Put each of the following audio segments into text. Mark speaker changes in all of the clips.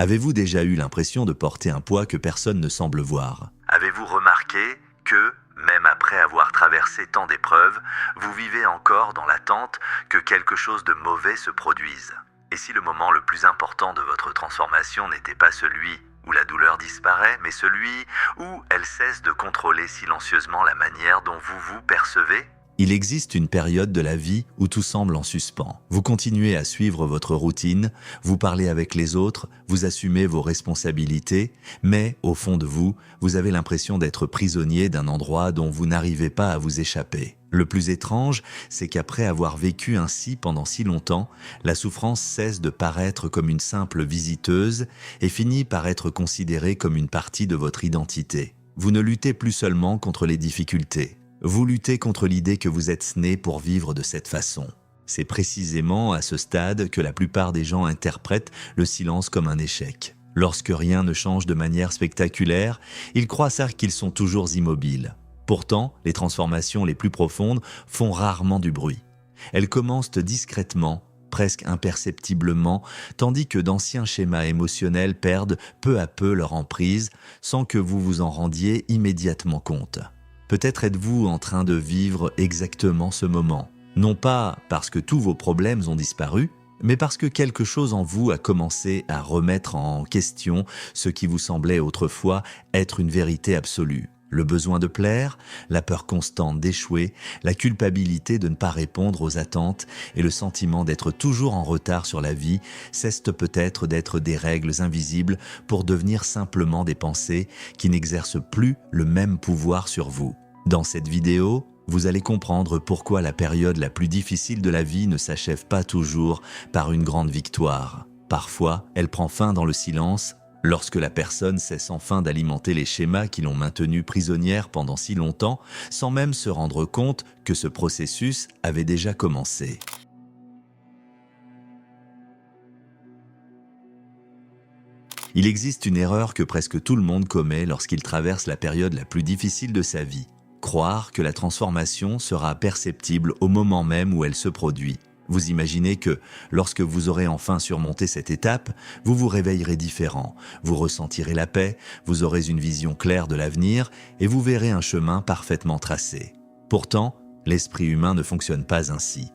Speaker 1: Avez-vous déjà eu l'impression de porter un poids que personne ne semble voir?
Speaker 2: Avez-vous remarqué que, même après avoir traversé tant d'épreuves, vous vivez encore dans l'attente que quelque chose de mauvais se produise? Et si le moment le plus important de votre transformation n'était pas celui où la douleur disparaît, mais celui où elle cesse de contrôler silencieusement la manière dont vous vous percevez?
Speaker 1: Il existe une période de la vie où tout semble en suspens. Vous continuez à suivre votre routine, vous parlez avec les autres, vous assumez vos responsabilités, mais au fond de vous, vous avez l'impression d'être prisonnier d'un endroit dont vous n'arrivez pas à vous échapper. Le plus étrange, c'est qu'après avoir vécu ainsi pendant si longtemps, la souffrance cesse de paraître comme une simple visiteuse et finit par être considérée comme une partie de votre identité. Vous ne luttez plus seulement contre les difficultés. Vous luttez contre l'idée que vous êtes né pour vivre de cette façon. C'est précisément à ce stade que la plupart des gens interprètent le silence comme un échec. Lorsque rien ne change de manière spectaculaire, ils croient qu'ils sont toujours immobiles. Pourtant, les transformations les plus profondes font rarement du bruit. Elles commencent discrètement, presque imperceptiblement, tandis que d'anciens schémas émotionnels perdent peu à peu leur emprise sans que vous vous en rendiez immédiatement compte. Peut-être êtes-vous en train de vivre exactement ce moment. Non pas parce que tous vos problèmes ont disparu, mais parce que quelque chose en vous a commencé à remettre en question ce qui vous semblait autrefois être une vérité absolue. Le besoin de plaire, la peur constante d'échouer, la culpabilité de ne pas répondre aux attentes et le sentiment d'être toujours en retard sur la vie cessent peut-être d'être des règles invisibles pour devenir simplement des pensées qui n'exercent plus le même pouvoir sur vous. Dans cette vidéo, vous allez comprendre pourquoi la période la plus difficile de la vie ne s'achève pas toujours par une grande victoire. Parfois, elle prend fin dans le silence, lorsque la personne cesse enfin d'alimenter les schémas qui l'ont maintenue prisonnière pendant si longtemps, sans même se rendre compte que ce processus avait déjà commencé. Il existe une erreur que presque tout le monde commet lorsqu'il traverse la période la plus difficile de sa vie. Croire que la transformation sera perceptible au moment même où elle se produit. Vous imaginez que, lorsque vous aurez enfin surmonté cette étape, vous vous réveillerez différent, vous ressentirez la paix, vous aurez une vision claire de l'avenir et vous verrez un chemin parfaitement tracé. Pourtant, l'esprit humain ne fonctionne pas ainsi.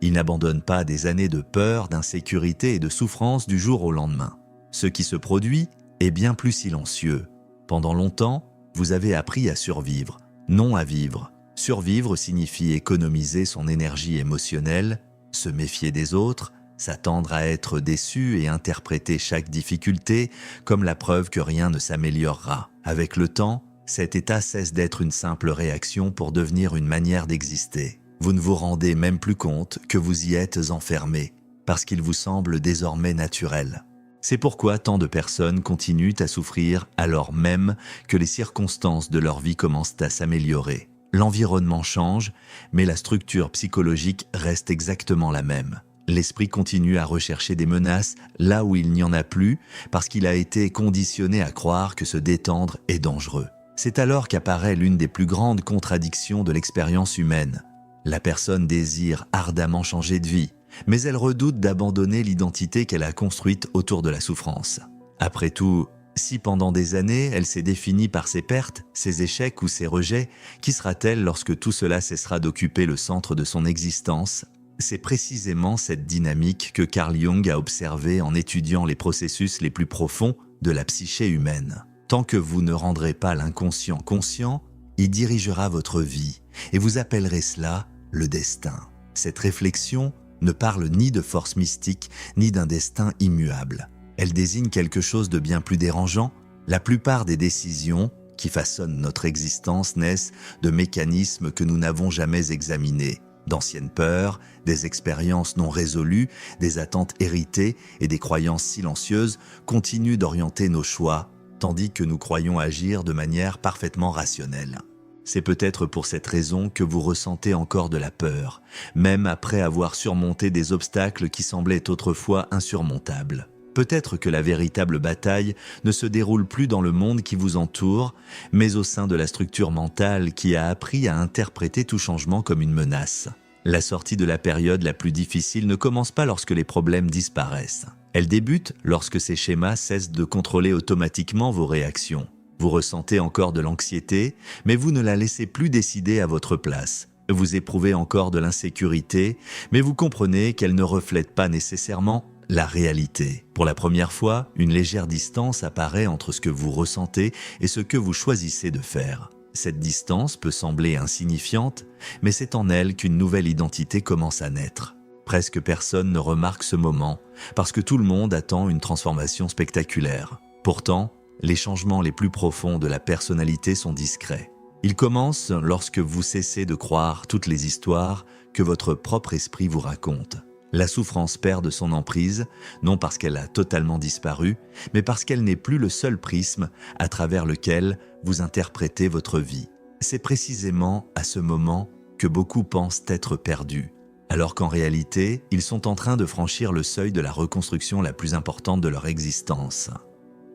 Speaker 1: Il n'abandonne pas des années de peur, d'insécurité et de souffrance du jour au lendemain. Ce qui se produit est bien plus silencieux. Pendant longtemps, vous avez appris à survivre, non à vivre. Survivre signifie économiser son énergie émotionnelle, se méfier des autres, s'attendre à être déçu et interpréter chaque difficulté comme la preuve que rien ne s'améliorera. Avec le temps, cet état cesse d'être une simple réaction pour devenir une manière d'exister. Vous ne vous rendez même plus compte que vous y êtes enfermé, parce qu'il vous semble désormais naturel. C'est pourquoi tant de personnes continuent à souffrir alors même que les circonstances de leur vie commencent à s'améliorer. L'environnement change, mais la structure psychologique reste exactement la même. L'esprit continue à rechercher des menaces là où il n'y en a plus parce qu'il a été conditionné à croire que se détendre est dangereux. C'est alors qu'apparaît l'une des plus grandes contradictions de l'expérience humaine. La personne désire ardemment changer de vie, mais elle redoute d'abandonner l'identité qu'elle a construite autour de la souffrance. Après tout, si pendant des années elle s'est définie par ses pertes, ses échecs ou ses rejets, qui sera-t-elle lorsque tout cela cessera d'occuper le centre de son existence? C'est précisément cette dynamique que Carl Jung a observée en étudiant les processus les plus profonds de la psyché humaine. Tant que vous ne rendrez pas l'inconscient conscient, il dirigera votre vie et vous appellerez cela le destin. Cette réflexion ne parle ni de force mystique ni d'un destin immuable. Elle désigne quelque chose de bien plus dérangeant. La plupart des décisions qui façonnent notre existence naissent de mécanismes que nous n'avons jamais examinés. D'anciennes peurs, des expériences non résolues, des attentes héritées et des croyances silencieuses continuent d'orienter nos choix, tandis que nous croyons agir de manière parfaitement rationnelle. C'est peut-être pour cette raison que vous ressentez encore de la peur, même après avoir surmonté des obstacles qui semblaient autrefois insurmontables. Peut-être que la véritable bataille ne se déroule plus dans le monde qui vous entoure, mais au sein de la structure mentale qui a appris à interpréter tout changement comme une menace. La sortie de la période la plus difficile ne commence pas lorsque les problèmes disparaissent. Elle débute lorsque ces schémas cessent de contrôler automatiquement vos réactions. Vous ressentez encore de l'anxiété, mais vous ne la laissez plus décider à votre place. Vous éprouvez encore de l'insécurité, mais vous comprenez qu'elle ne reflète pas nécessairement la réalité. Pour la première fois, une légère distance apparaît entre ce que vous ressentez et ce que vous choisissez de faire. Cette distance peut sembler insignifiante, mais c'est en elle qu'une nouvelle identité commence à naître. Presque personne ne remarque ce moment, parce que tout le monde attend une transformation spectaculaire. Pourtant, les changements les plus profonds de la personnalité sont discrets. Ils commencent lorsque vous cessez de croire toutes les histoires que votre propre esprit vous raconte. La souffrance perd de son emprise, non parce qu'elle a totalement disparu, mais parce qu'elle n'est plus le seul prisme à travers lequel vous interprétez votre vie. C'est précisément à ce moment que beaucoup pensent être perdus, alors qu'en réalité, ils sont en train de franchir le seuil de la reconstruction la plus importante de leur existence.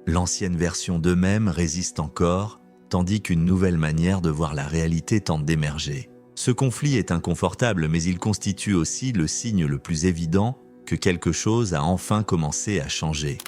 Speaker 1: L'ancienne version d'eux-mêmes résiste encore, tandis qu'une nouvelle manière de voir la réalité tente d'émerger. Ce conflit est inconfortable, mais il constitue aussi le signe le plus évident que quelque chose a enfin commencé à changer.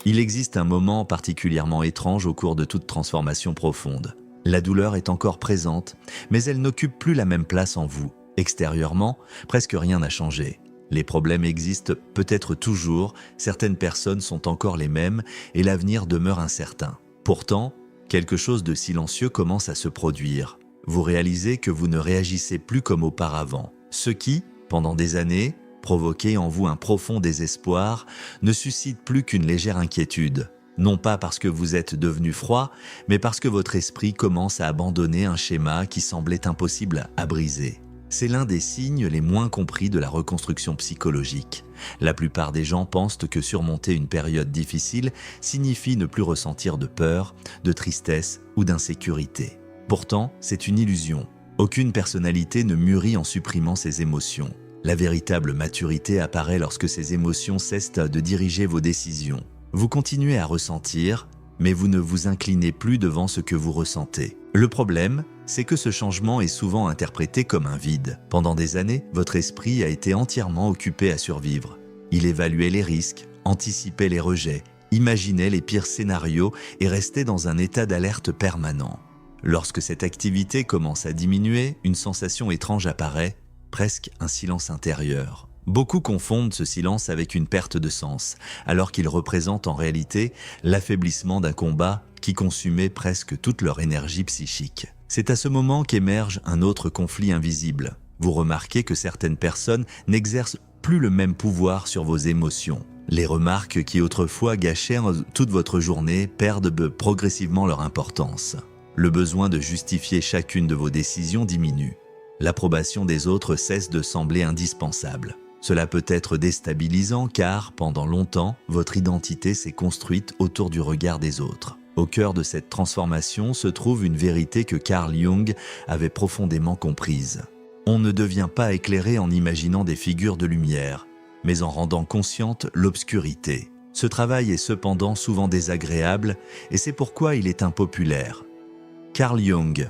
Speaker 1: Il existe un moment particulièrement étrange au cours de toute transformation profonde. La douleur est encore présente, mais elle n'occupe plus la même place en vous. Extérieurement, presque rien n'a changé. Les problèmes existent peut-être toujours, certaines personnes sont encore les mêmes et l'avenir demeure incertain. Pourtant, quelque chose de silencieux commence à se produire. Vous réalisez que vous ne réagissez plus comme auparavant. Ce qui, pendant des années, provoquait en vous un profond désespoir, ne suscite plus qu'une légère inquiétude. Non pas parce que vous êtes devenu froid, mais parce que votre esprit commence à abandonner un schéma qui semblait impossible à briser. C'est l'un des signes les moins compris de la reconstruction psychologique. La plupart des gens pensent que surmonter une période difficile signifie ne plus ressentir de peur, de tristesse ou d'insécurité. Pourtant, c'est une illusion. Aucune personnalité ne mûrit en supprimant ses émotions. La véritable maturité apparaît lorsque ces émotions cessent de diriger vos décisions. Vous continuez à ressentir, mais vous ne vous inclinez plus devant ce que vous ressentez. Le problème, c'est que ce changement est souvent interprété comme un vide. Pendant des années, votre esprit a été entièrement occupé à survivre. Il évaluait les risques, anticipait les rejets, imaginait les pires scénarios et restait dans un état d'alerte permanent. Lorsque cette activité commence à diminuer, une sensation étrange apparaît, presque un silence intérieur. Beaucoup confondent ce silence avec une perte de sens, alors qu'il représente en réalité l'affaiblissement d'un combat qui consumait presque toute leur énergie psychique. C'est à ce moment qu'émerge un autre conflit invisible. Vous remarquez que certaines personnes n'exercent plus le même pouvoir sur vos émotions. Les remarques qui autrefois gâchèrent toute votre journée perdent progressivement leur importance. Le besoin de justifier chacune de vos décisions diminue. L'approbation des autres cesse de sembler indispensable. Cela peut être déstabilisant car, pendant longtemps, votre identité s'est construite autour du regard des autres. Au cœur de cette transformation se trouve une vérité que Carl Jung avait profondément comprise. On ne devient pas éclairé en imaginant des figures de lumière, mais en rendant consciente l'obscurité. Ce travail est cependant souvent désagréable et c'est pourquoi il est impopulaire. Carl Jung.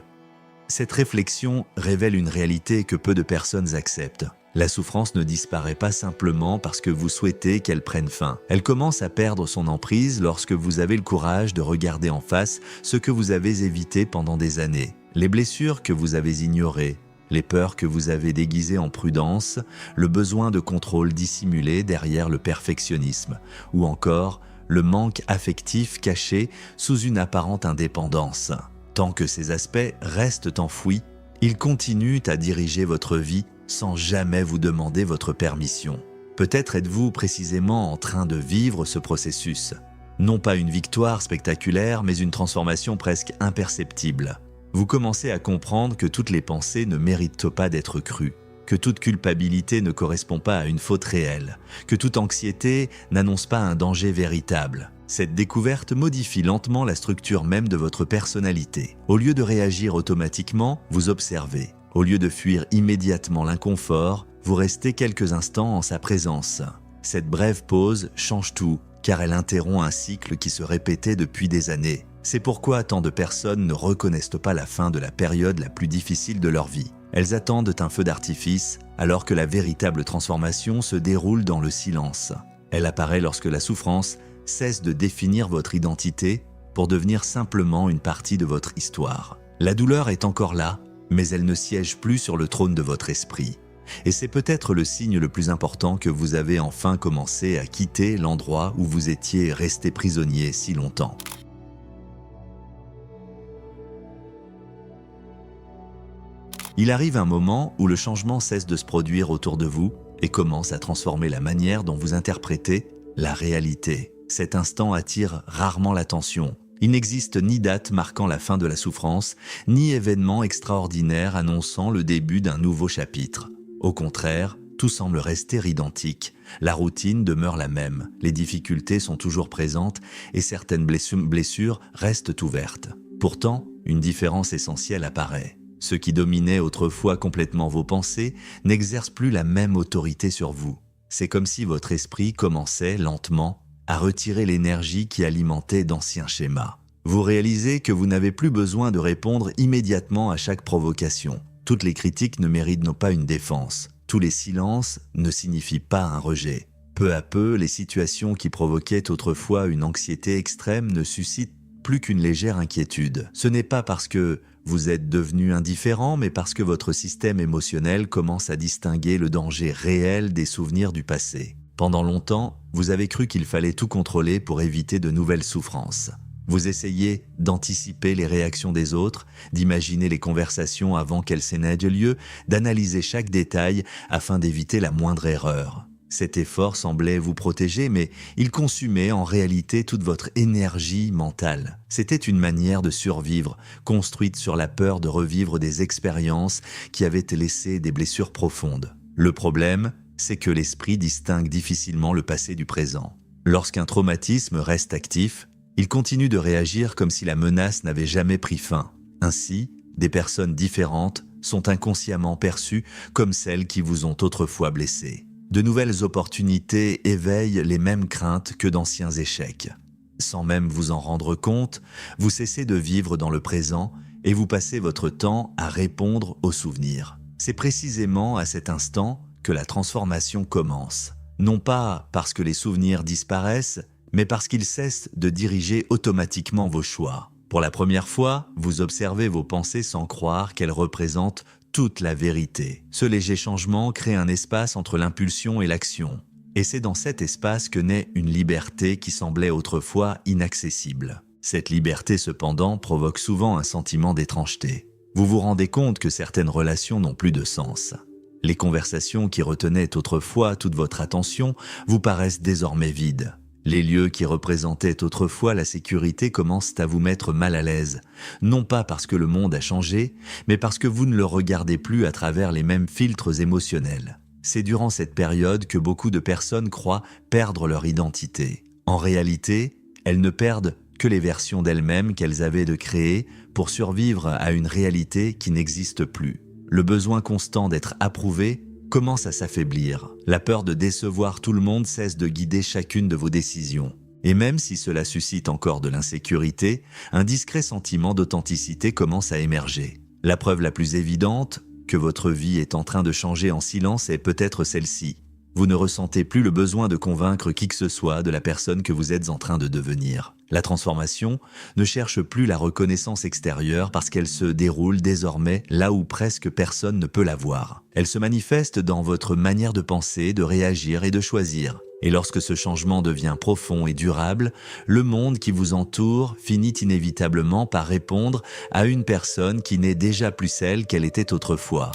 Speaker 1: Cette réflexion révèle une réalité que peu de personnes acceptent. La souffrance ne disparaît pas simplement parce que vous souhaitez qu'elle prenne fin. Elle commence à perdre son emprise lorsque vous avez le courage de regarder en face ce que vous avez évité pendant des années. Les blessures que vous avez ignorées, les peurs que vous avez déguisées en prudence, le besoin de contrôle dissimulé derrière le perfectionnisme, ou encore le manque affectif caché sous une apparente indépendance. Tant que ces aspects restent enfouis, ils continuent à diriger votre vie sans jamais vous demander votre permission. Peut-être êtes-vous précisément en train de vivre ce processus. Non pas une victoire spectaculaire, mais une transformation presque imperceptible. Vous commencez à comprendre que toutes les pensées ne méritent pas d'être crues, que toute culpabilité ne correspond pas à une faute réelle, que toute anxiété n'annonce pas un danger véritable. Cette découverte modifie lentement la structure même de votre personnalité. Au lieu de réagir automatiquement, vous observez. Au lieu de fuir immédiatement l'inconfort, vous restez quelques instants en sa présence. Cette brève pause change tout, car elle interrompt un cycle qui se répétait depuis des années. C'est pourquoi tant de personnes ne reconnaissent pas la fin de la période la plus difficile de leur vie. Elles attendent un feu d'artifice, alors que la véritable transformation se déroule dans le silence. Elle apparaît lorsque la souffrance cesse de définir votre identité pour devenir simplement une partie de votre histoire. La douleur est encore là, mais elle ne siège plus sur le trône de votre esprit. Et c'est peut-être le signe le plus important que vous avez enfin commencé à quitter l'endroit où vous étiez resté prisonnier si longtemps. Il arrive un moment où le changement cesse de se produire autour de vous et commence à transformer la manière dont vous interprétez la réalité. Cet instant attire rarement l'attention. Il n'existe ni date marquant la fin de la souffrance, ni événement extraordinaire annonçant le début d'un nouveau chapitre. Au contraire, tout semble rester identique. La routine demeure la même, les difficultés sont toujours présentes et certaines blessures restent ouvertes. Pourtant, une différence essentielle apparaît. Ce qui dominait autrefois complètement vos pensées n'exerce plus la même autorité sur vous. C'est comme si votre esprit commençait lentement à retirer l'énergie qui alimentait d'anciens schémas. Vous réalisez que vous n'avez plus besoin de répondre immédiatement à chaque provocation. Toutes les critiques ne méritent pas une défense. Tous les silences ne signifient pas un rejet. Peu à peu, les situations qui provoquaient autrefois une anxiété extrême ne suscitent plus qu'une légère inquiétude. Ce n'est pas parce que vous êtes devenu indifférent, mais parce que votre système émotionnel commence à distinguer le danger réel des souvenirs du passé. Pendant longtemps, vous avez cru qu'il fallait tout contrôler pour éviter de nouvelles souffrances. Vous essayez d'anticiper les réactions des autres, d'imaginer les conversations avant qu'elles n'aient lieu, d'analyser chaque détail afin d'éviter la moindre erreur. Cet effort semblait vous protéger, mais il consumait en réalité toute votre énergie mentale. C'était une manière de survivre, construite sur la peur de revivre des expériences qui avaient laissé des blessures profondes. Le problème, c'est que l'esprit distingue difficilement le passé du présent. Lorsqu'un traumatisme reste actif, il continue de réagir comme si la menace n'avait jamais pris fin. Ainsi, des personnes différentes sont inconsciemment perçues comme celles qui vous ont autrefois blessé. De nouvelles opportunités éveillent les mêmes craintes que d'anciens échecs. Sans même vous en rendre compte, vous cessez de vivre dans le présent et vous passez votre temps à répondre aux souvenirs. C'est précisément à cet instant que la transformation commence. Non pas parce que les souvenirs disparaissent, mais parce qu'ils cessent de diriger automatiquement vos choix. Pour la première fois, vous observez vos pensées sans croire qu'elles représentent toute la vérité. Ce léger changement crée un espace entre l'impulsion et l'action. Et c'est dans cet espace que naît une liberté qui semblait autrefois inaccessible. Cette liberté, cependant, provoque souvent un sentiment d'étrangeté. Vous vous rendez compte que certaines relations n'ont plus de sens. Les conversations qui retenaient autrefois toute votre attention vous paraissent désormais vides. Les lieux qui représentaient autrefois la sécurité commencent à vous mettre mal à l'aise, non pas parce que le monde a changé, mais parce que vous ne le regardez plus à travers les mêmes filtres émotionnels. C'est durant cette période que beaucoup de personnes croient perdre leur identité. En réalité, elles ne perdent que les versions d'elles-mêmes qu'elles avaient de créer pour survivre à une réalité qui n'existe plus. Le besoin constant d'être approuvé commence à s'affaiblir. La peur de décevoir tout le monde cesse de guider chacune de vos décisions. Et même si cela suscite encore de l'insécurité, un discret sentiment d'authenticité commence à émerger. La preuve la plus évidente que votre vie est en train de changer en silence est peut-être celle-ci. Vous ne ressentez plus le besoin de convaincre qui que ce soit de la personne que vous êtes en train de devenir. La transformation ne cherche plus la reconnaissance extérieure parce qu'elle se déroule désormais là où presque personne ne peut la voir. Elle se manifeste dans votre manière de penser, de réagir et de choisir. Et lorsque ce changement devient profond et durable, le monde qui vous entoure finit inévitablement par répondre à une personne qui n'est déjà plus celle qu'elle était autrefois.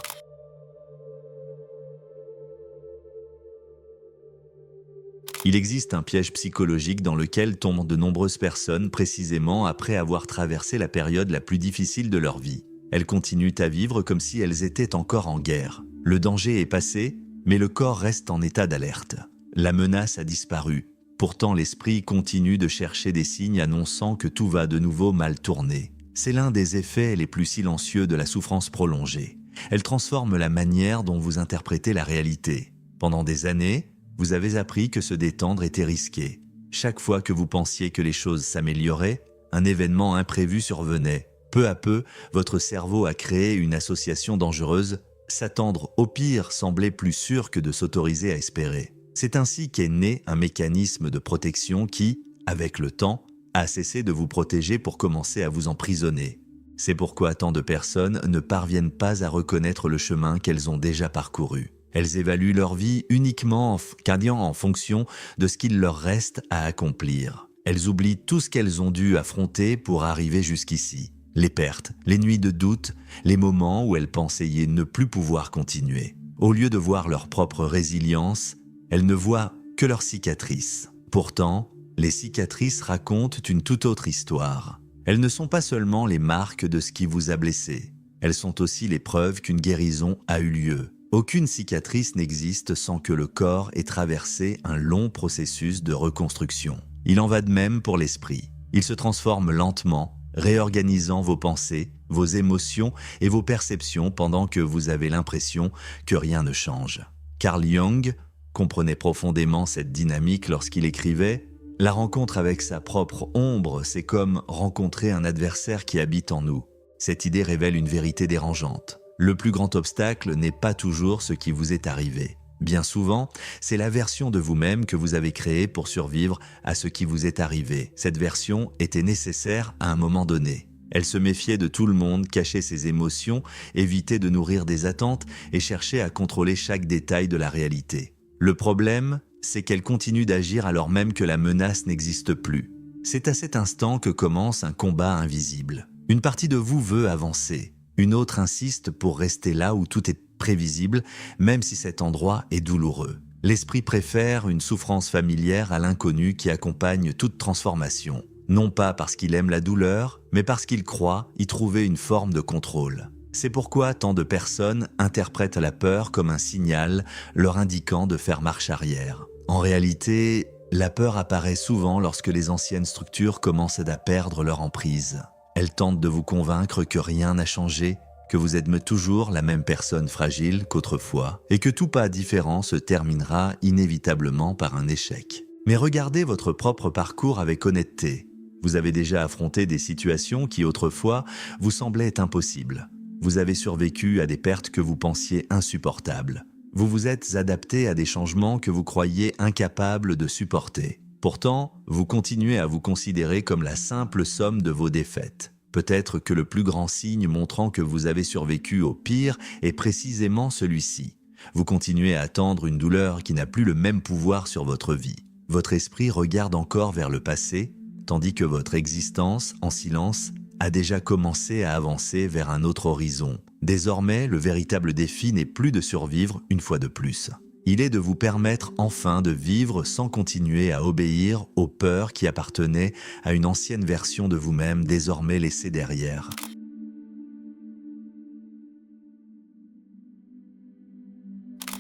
Speaker 1: Il existe un piège psychologique dans lequel tombent de nombreuses personnes précisément après avoir traversé la période la plus difficile de leur vie. Elles continuent à vivre comme si elles étaient encore en guerre. Le danger est passé, mais le corps reste en état d'alerte. La menace a disparu. Pourtant, l'esprit continue de chercher des signes annonçant que tout va de nouveau mal tourner. C'est l'un des effets les plus silencieux de la souffrance prolongée. Elle transforme la manière dont vous interprétez la réalité. Pendant des années, vous avez appris que se détendre était risqué. Chaque fois que vous pensiez que les choses s'amélioraient, un événement imprévu survenait. Peu à peu, votre cerveau a créé une association dangereuse. S'attendre au pire semblait plus sûr que de s'autoriser à espérer. C'est ainsi qu'est né un mécanisme de protection qui, avec le temps, a cessé de vous protéger pour commencer à vous emprisonner. C'est pourquoi tant de personnes ne parviennent pas à reconnaître le chemin qu'elles ont déjà parcouru. Elles évaluent leur vie uniquement en fonction de ce qu'il leur reste à accomplir. Elles oublient tout ce qu'elles ont dû affronter pour arriver jusqu'ici. Les pertes, les nuits de doute, les moments où elles pensaient ne plus pouvoir continuer. Au lieu de voir leur propre résilience, elles ne voient que leurs cicatrices. Pourtant, les cicatrices racontent une toute autre histoire. Elles ne sont pas seulement les marques de ce qui vous a blessé. Elles sont aussi les preuves qu'une guérison a eu lieu. Aucune cicatrice n'existe sans que le corps ait traversé un long processus de reconstruction. Il en va de même pour l'esprit. Il se transforme lentement, réorganisant vos pensées, vos émotions et vos perceptions pendant que vous avez l'impression que rien ne change. Carl Jung comprenait profondément cette dynamique lorsqu'il écrivait « La rencontre avec sa propre ombre, c'est comme rencontrer un adversaire qui habite en nous. » Cette idée révèle une vérité dérangeante. Le plus grand obstacle n'est pas toujours ce qui vous est arrivé. Bien souvent, c'est la version de vous-même que vous avez créée pour survivre à ce qui vous est arrivé. Cette version était nécessaire à un moment donné. Elle se méfiait de tout le monde, cachait ses émotions, évitait de nourrir des attentes et cherchait à contrôler chaque détail de la réalité. Le problème, c'est qu'elle continue d'agir alors même que la menace n'existe plus. C'est à cet instant que commence un combat invisible. Une partie de vous veut avancer. Une autre insiste pour rester là où tout est prévisible, même si cet endroit est douloureux. L'esprit préfère une souffrance familière à l'inconnu qui accompagne toute transformation. Non pas parce qu'il aime la douleur, mais parce qu'il croit y trouver une forme de contrôle. C'est pourquoi tant de personnes interprètent la peur comme un signal leur indiquant de faire marche arrière. En réalité, la peur apparaît souvent lorsque les anciennes structures commencent à perdre leur emprise. Elle tente de vous convaincre que rien n'a changé, que vous êtes toujours la même personne fragile qu'autrefois et que tout pas différent se terminera inévitablement par un échec. Mais regardez votre propre parcours avec honnêteté. Vous avez déjà affronté des situations qui autrefois vous semblaient impossibles. Vous avez survécu à des pertes que vous pensiez insupportables. Vous vous êtes adapté à des changements que vous croyiez incapables de supporter. Pourtant, vous continuez à vous considérer comme la simple somme de vos défaites. Peut-être que le plus grand signe montrant que vous avez survécu au pire est précisément celui-ci. Vous continuez à attendre une douleur qui n'a plus le même pouvoir sur votre vie. Votre esprit regarde encore vers le passé, tandis que votre existence, en silence, a déjà commencé à avancer vers un autre horizon. Désormais, le véritable défi n'est plus de survivre une fois de plus. Il est de vous permettre enfin de vivre sans continuer à obéir aux peurs qui appartenaient à une ancienne version de vous-même désormais laissée derrière.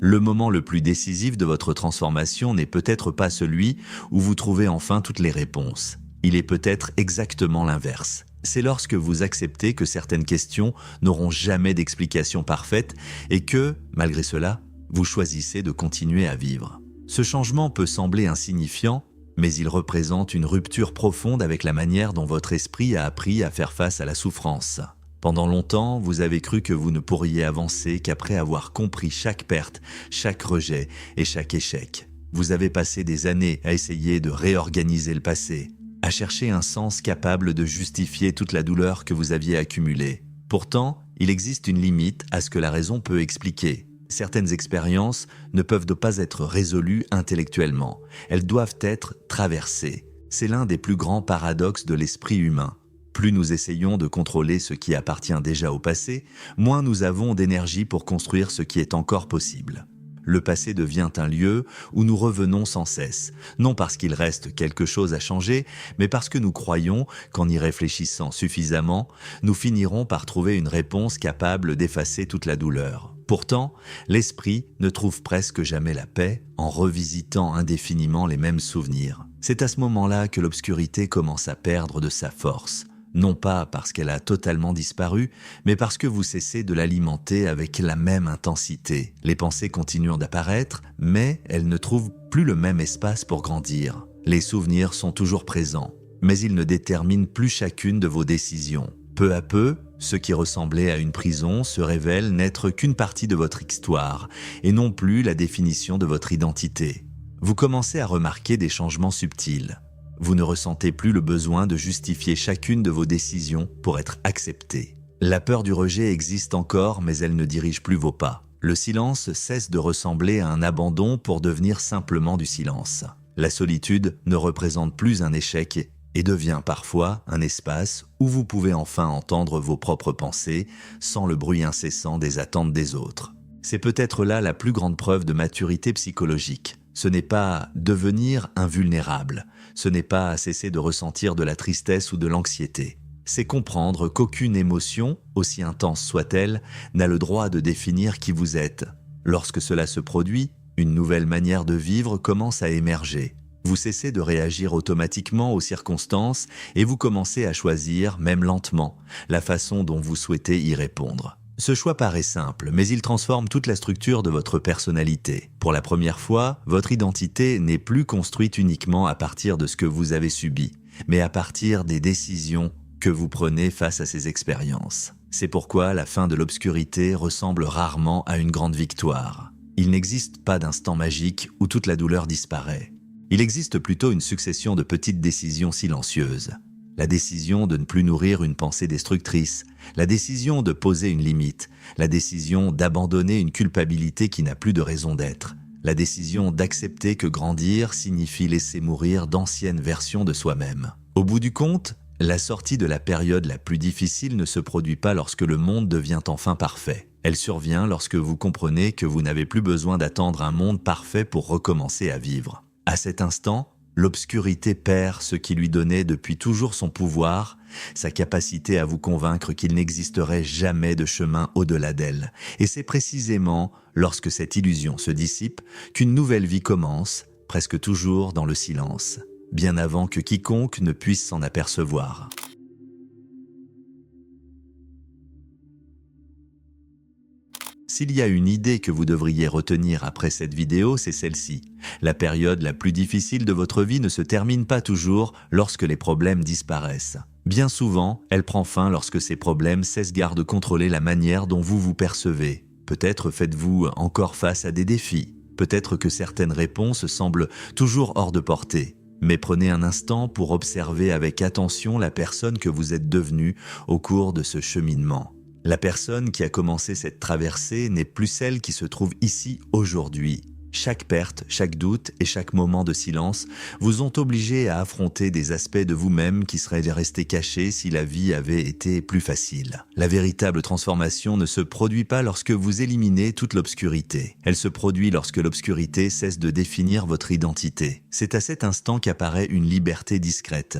Speaker 1: Le moment le plus décisif de votre transformation n'est peut-être pas celui où vous trouvez enfin toutes les réponses. Il est peut-être exactement l'inverse. C'est lorsque vous acceptez que certaines questions n'auront jamais d'explication parfaite et que, malgré cela, vous choisissez de continuer à vivre. Ce changement peut sembler insignifiant, mais il représente une rupture profonde avec la manière dont votre esprit a appris à faire face à la souffrance. Pendant longtemps, vous avez cru que vous ne pourriez avancer qu'après avoir compris chaque perte, chaque rejet et chaque échec. Vous avez passé des années à essayer de réorganiser le passé, à chercher un sens capable de justifier toute la douleur que vous aviez accumulée. Pourtant, il existe une limite à ce que la raison peut expliquer. Certaines expériences ne peuvent pas être résolues intellectuellement. Elles doivent être traversées. C'est l'un des plus grands paradoxes de l'esprit humain. Plus nous essayons de contrôler ce qui appartient déjà au passé, moins nous avons d'énergie pour construire ce qui est encore possible. Le passé devient un lieu où nous revenons sans cesse, non parce qu'il reste quelque chose à changer, mais parce que nous croyons qu'en y réfléchissant suffisamment, nous finirons par trouver une réponse capable d'effacer toute la douleur. Pourtant, l'esprit ne trouve presque jamais la paix en revisitant indéfiniment les mêmes souvenirs. C'est à ce moment-là que l'obscurité commence à perdre de sa force. Non pas parce qu'elle a totalement disparu, mais parce que vous cessez de l'alimenter avec la même intensité. Les pensées continuent d'apparaître, mais elles ne trouvent plus le même espace pour grandir. Les souvenirs sont toujours présents, mais ils ne déterminent plus chacune de vos décisions. Peu à peu, ce qui ressemblait à une prison se révèle n'être qu'une partie de votre histoire et non plus la définition de votre identité. Vous commencez à remarquer des changements subtils. Vous ne ressentez plus le besoin de justifier chacune de vos décisions pour être accepté. La peur du rejet existe encore, mais elle ne dirige plus vos pas. Le silence cesse de ressembler à un abandon pour devenir simplement du silence. La solitude ne représente plus un échec et devient parfois un espace où vous pouvez enfin entendre vos propres pensées sans le bruit incessant des attentes des autres. C'est peut-être là la plus grande preuve de maturité psychologique. Ce n'est pas devenir invulnérable, ce n'est pas cesser de ressentir de la tristesse ou de l'anxiété. C'est comprendre qu'aucune émotion, aussi intense soit-elle, n'a le droit de définir qui vous êtes. Lorsque cela se produit, une nouvelle manière de vivre commence à émerger. Vous cessez de réagir automatiquement aux circonstances et vous commencez à choisir, même lentement, la façon dont vous souhaitez y répondre. Ce choix paraît simple, mais il transforme toute la structure de votre personnalité. Pour la première fois, votre identité n'est plus construite uniquement à partir de ce que vous avez subi, mais à partir des décisions que vous prenez face à ces expériences. C'est pourquoi la fin de l'obscurité ressemble rarement à une grande victoire. Il n'existe pas d'instant magique où toute la douleur disparaît. Il existe plutôt une succession de petites décisions silencieuses. La décision de ne plus nourrir une pensée destructrice, la décision de poser une limite, la décision d'abandonner une culpabilité qui n'a plus de raison d'être, la décision d'accepter que grandir signifie laisser mourir d'anciennes versions de soi-même. Au bout du compte, la sortie de la période la plus difficile ne se produit pas lorsque le monde devient enfin parfait. Elle survient lorsque vous comprenez que vous n'avez plus besoin d'attendre un monde parfait pour recommencer à vivre. À cet instant, l'obscurité perd ce qui lui donnait depuis toujours son pouvoir, sa capacité à vous convaincre qu'il n'existerait jamais de chemin au-delà d'elle. Et c'est précisément lorsque cette illusion se dissipe qu'une nouvelle vie commence, presque toujours dans le silence, bien avant que quiconque ne puisse s'en apercevoir. S'il y a une idée que vous devriez retenir après cette vidéo, c'est celle-ci. La période la plus difficile de votre vie ne se termine pas toujours lorsque les problèmes disparaissent. Bien souvent, elle prend fin lorsque ces problèmes cessent de contrôler la manière dont vous vous percevez. Peut-être faites-vous encore face à des défis. Peut-être que certaines réponses semblent toujours hors de portée. Mais prenez un instant pour observer avec attention la personne que vous êtes devenue au cours de ce cheminement. La personne qui a commencé cette traversée n'est plus celle qui se trouve ici aujourd'hui. Chaque perte, chaque doute et chaque moment de silence vous ont obligé à affronter des aspects de vous-même qui seraient restés cachés si la vie avait été plus facile. La véritable transformation ne se produit pas lorsque vous éliminez toute l'obscurité. Elle se produit lorsque l'obscurité cesse de définir votre identité. C'est à cet instant qu'apparaît une liberté discrète,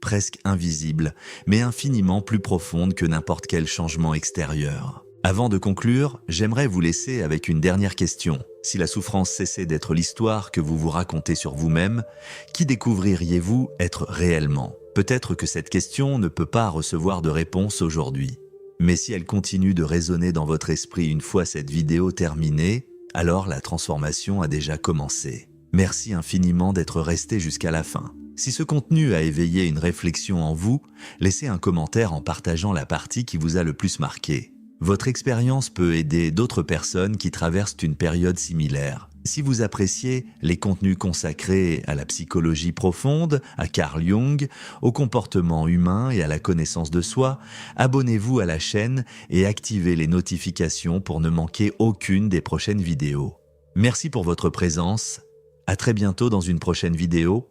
Speaker 1: presque invisible, mais infiniment plus profonde que n'importe quel changement extérieur. Avant de conclure, j'aimerais vous laisser avec une dernière question. Si la souffrance cessait d'être l'histoire que vous vous racontez sur vous-même, qui découvririez-vous être réellement? Peut-être que cette question ne peut pas recevoir de réponse aujourd'hui. Mais si elle continue de résonner dans votre esprit une fois cette vidéo terminée, alors la transformation a déjà commencé. Merci infiniment d'être resté jusqu'à la fin. Si ce contenu a éveillé une réflexion en vous, laissez un commentaire en partageant la partie qui vous a le plus marqué. Votre expérience peut aider d'autres personnes qui traversent une période similaire. Si vous appréciez les contenus consacrés à la psychologie profonde, à Carl Jung, au comportement humain et à la connaissance de soi, abonnez-vous à la chaîne et activez les notifications pour ne manquer aucune des prochaines vidéos. Merci pour votre présence. À très bientôt dans une prochaine vidéo.